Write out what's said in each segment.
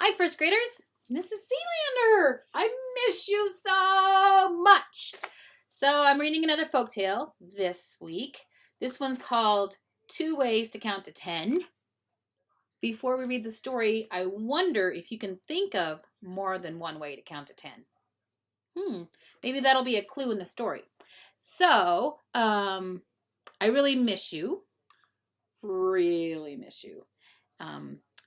Hi, first graders. It's Mrs. Sealander. I miss you so much. So I'm reading another folktale this week. This one's called Two Ways to Count to 10. Before we read the story, I wonder if you can think of more than one way to count to 10. Maybe that'll be a clue in the story. So, I really miss you. Really miss you.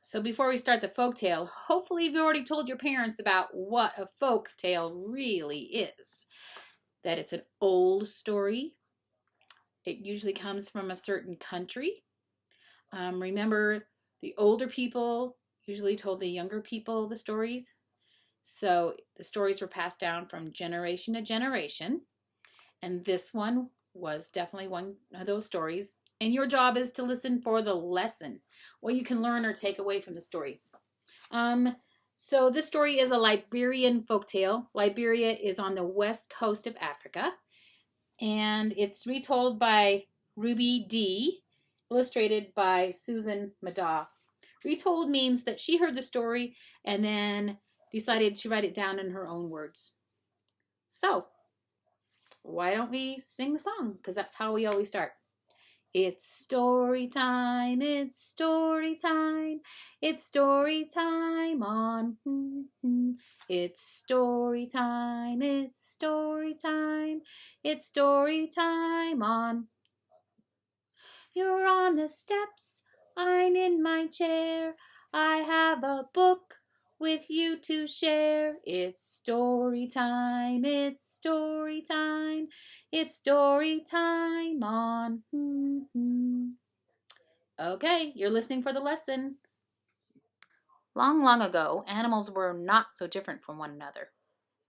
So before we start the folk tale, hopefully you've already told your parents about what a folk tale really is. That it's an old story. It usually comes from a certain country. Remember, the older people usually told the younger people the stories. So the stories were passed down from generation to generation. And this one was definitely one of those stories. And your job is to listen for the lesson, what you can learn or take away from the story. So this story is a Liberian folktale. Liberia is on the west coast of Africa, and it's retold by Ruby D, illustrated by Susan Madaw. Retold means that she heard the story and then decided to write it down in her own words. So, why don't we sing the song? Because that's how we always start. It's story time, it's story time, it's story time on. It's story time, it's story time, it's story time on. You're on the steps, I'm in my chair, I have a book with you to share. It's story time, it's story time, it's story time on. Okay, you're listening for the lesson. Long, long ago, animals were not so different from one another.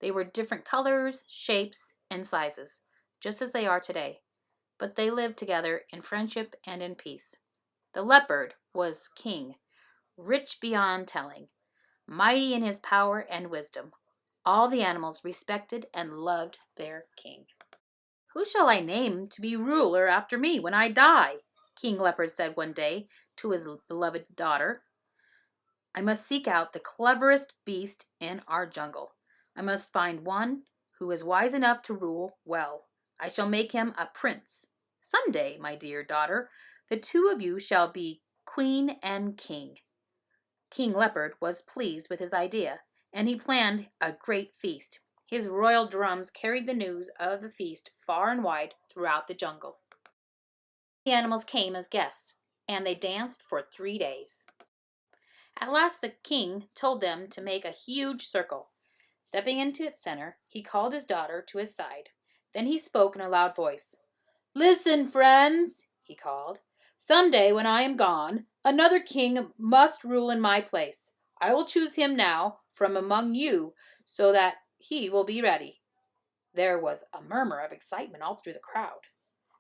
They were different colors, shapes, and sizes, just as they are today, but they lived together in friendship and in peace. The leopard was king, rich beyond telling, mighty in his power and wisdom. All the animals respected and loved their king. Who shall I name to be ruler after me when I die? King Leopard said one day to his beloved daughter. I must seek out the cleverest beast in our jungle. I must find one who is wise enough to rule well. I shall make him a prince. Someday, my dear daughter, the two of you shall be queen and king. King Leopard was pleased with his idea, and he planned a great feast. His royal drums carried the news of the feast far and wide throughout the jungle. The animals came as guests, and they danced for 3 days. At last the king told them to make a huge circle. Stepping into its center, he called his daughter to his side. Then he spoke in a loud voice. Listen, friends, he called. Someday when I am gone, another king must rule in my place. I will choose him now from among you so that he will be ready. There was a murmur of excitement all through the crowd.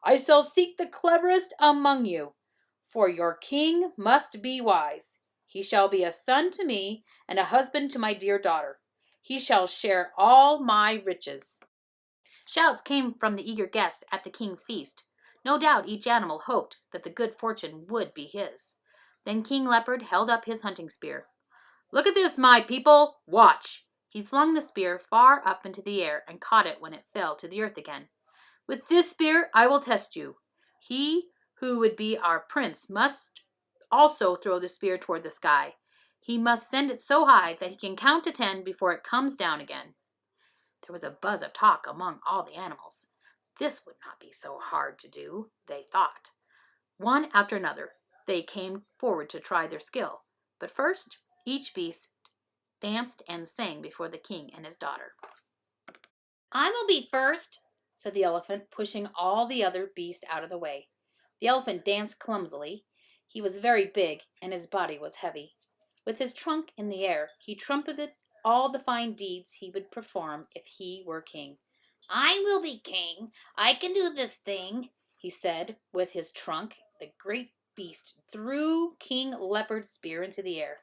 I shall seek the cleverest among you, for your king must be wise. He shall be a son to me and a husband to my dear daughter. He shall share all my riches. Shouts came from the eager guests at the king's feast. No doubt each animal hoped that the good fortune would be his. Then King Leopard held up his hunting spear. Look at this, my people! Watch! He flung the spear far up into the air and caught it when it fell to the earth again. With this spear I will test you. He who would be our prince must also throw the spear toward the sky. He must send it so high that he can count to 10 before it comes down again. There was a buzz of talk among all the animals. This would not be so hard to do, they thought. One after another, they came forward to try their skill. But first, each beast danced and sang before the king and his daughter. I will be first, said the elephant, pushing all the other beasts out of the way. The elephant danced clumsily. He was very big, and his body was heavy. With his trunk in the air, he trumpeted all the fine deeds he would perform if he were king. I will be king. I can do this thing, he said with his trunk. The great beast threw King Leopard's spear into the air.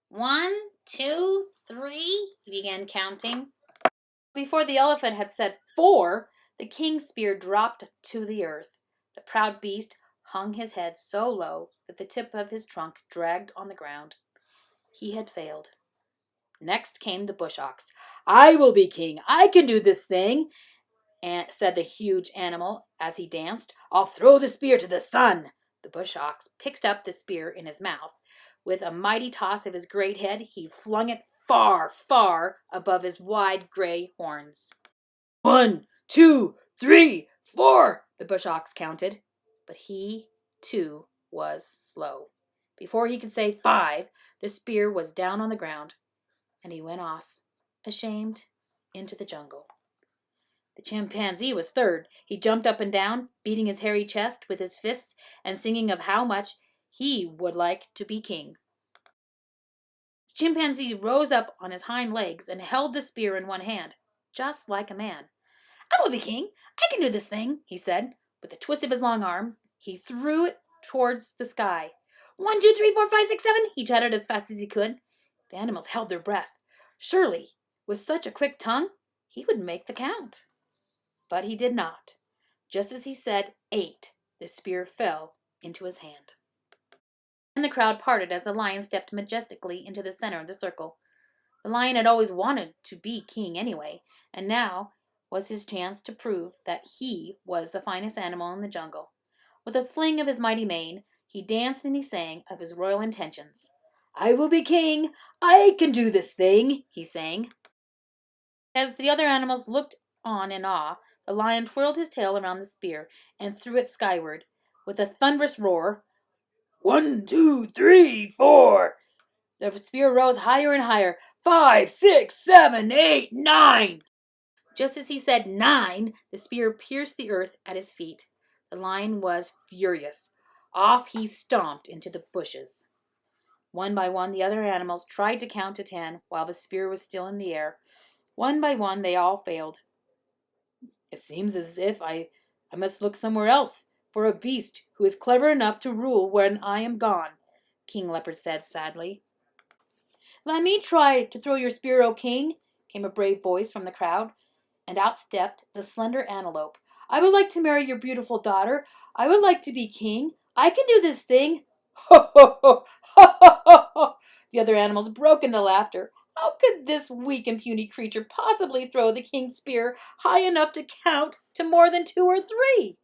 1, 2, 3, he began counting. Before the elephant had said 4, the king's spear dropped to the earth. The proud beast hung his head so low that the tip of his trunk dragged on the ground. He had failed. Next came the bush ox. "I will be king. I can do this thing," said the huge animal as he danced. "I'll throw the spear to the sun." The bush ox picked up the spear in his mouth. With a mighty toss of his great head, he flung it far, far above his wide gray horns. 1, 2, 3, 4, the bush ox counted. But he, too, was slow. Before he could say 5, the spear was down on the ground, and he went off, ashamed, into the jungle. The chimpanzee was third. He jumped up and down, beating his hairy chest with his fists and singing of how much he would like to be king. The chimpanzee rose up on his hind legs and held the spear in one hand, just like a man. "I will be king. I can do this thing," he said. With a twist of his long arm, he threw it towards the sky. 1, 2, 3, 4, 5, 6, 7, he chattered as fast as he could. The animals held their breath. Surely, with such a quick tongue, he would make the count. But he did not. Just as he said 8, the spear fell into his hand. And the crowd parted as the lion stepped majestically into the center of the circle. The lion had always wanted to be king anyway, and now was his chance to prove that he was the finest animal in the jungle. With a fling of his mighty mane, he danced and he sang of his royal intentions. "I will be king. I can do this thing," he sang. As the other animals looked on in awe, the lion twirled his tail around the spear and threw it skyward. With a thunderous roar, 1, 2, 3, 4, the spear rose higher and higher. 5, 6, 7, 8, 9. Just as he said 9, the spear pierced the earth at his feet. The lion was furious. Off he stomped into the bushes. One by one, the other animals tried to count to 10 while the spear was still in the air. One by one, they all failed. "It seems as if I must look somewhere else for a beast who is clever enough to rule when I am gone," King Leopard said sadly. "Let me try to throw your spear, O king," came a brave voice from the crowd, and out stepped the slender antelope. "I would like to marry your beautiful daughter. I would like to be king. I can do this thing." "Ho, ho, ho, ho, ho, ho, ho!" The other animals broke into laughter. How could this weak and puny creature possibly throw the king's spear high enough to count to more than 2 or 3?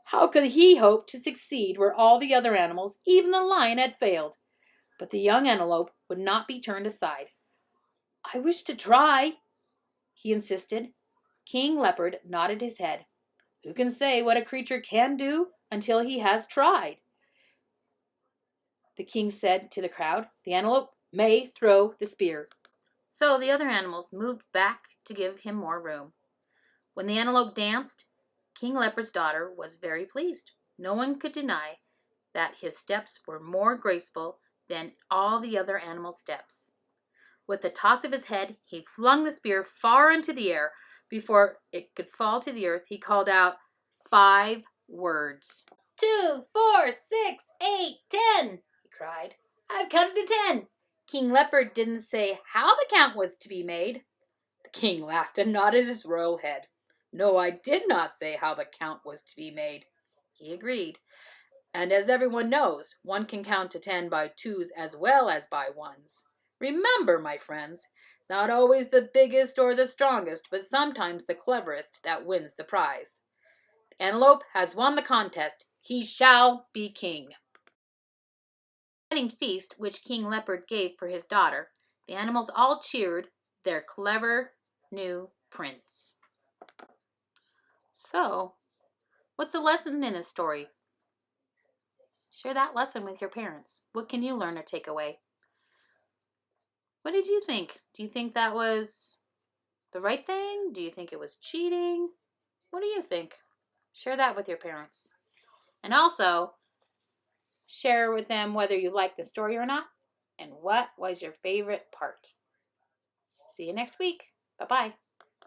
How could he hope to succeed where all the other animals, even the lion, had failed? But the young antelope would not be turned aside. "I wish to try," he insisted. King Leopard nodded his head. Who can say what a creature can do until he has tried? The king said to the crowd, "The antelope may throw the spear." So the other animals moved back to give him more room. When the antelope danced, King Leopard's daughter was very pleased. No one could deny that his steps were more graceful than all the other animals' steps. With a toss of his head, he flung the spear far into the air. Before it could fall to the earth, he called out 5 words. 2, 4, 6, 8, 10, he cried. "I've counted to 10. King Leopard didn't say how the count was to be made. The king laughed and nodded his royal head. "No, I did not say how the count was to be made," he agreed. "And as everyone knows, one can count to 10 by 2s as well as by 1s. Remember, my friends, it's not always the biggest or the strongest, but sometimes the cleverest that wins the prize. The antelope has won the contest. He shall be king." The wedding feast which King Leopard gave for his daughter, the animals all cheered their clever new prince. So, what's the lesson in this story? Share that lesson with your parents. What can you learn or take away? What did you think? Do you think that was the right thing? Do you think it was cheating? What do you think? Share that with your parents. And also, share with them whether you like the story or not, and what was your favorite part. See you next week. Bye-bye.